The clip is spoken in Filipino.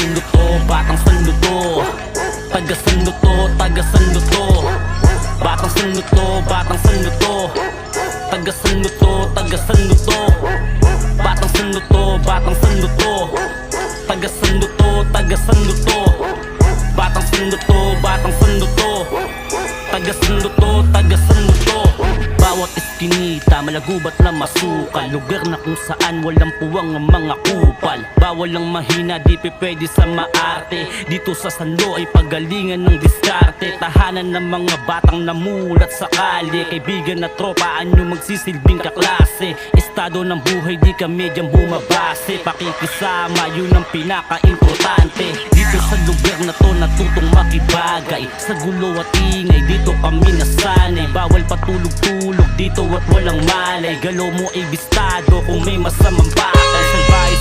Sando to, batang sando to. Taga sando to, taga sando to. Batang sando to, batang sando to. Taga sando to, taga sando to. Batang sando to, batang sando to. Taga sando to, taga sando to. Batang sando to, batang sando to. Taga sando to, taga sando to. Bawat iskinita, malagubat na masukal. Lugar na kung saan walang puwang ang mga kupal. Bawal ang mahina, di pwede sa maarte. Dito sa Sanlo ay pagalingan ng diskarte. Tahanan ng mga batang namulat sa kali. Kaibigan na tropa, anyo magsisilbing kaklase. Estado ng buhay, di ka medyang bumabase. Pakikisama, yun ang pinaka-importante. Dito sa lugar na to, natutong makibagay. Sa gulo at ingay, dito kami nasanay. Bawal patulog-tulog dito at walang malay. Galaw mo ay bistado kung may masamang bakay.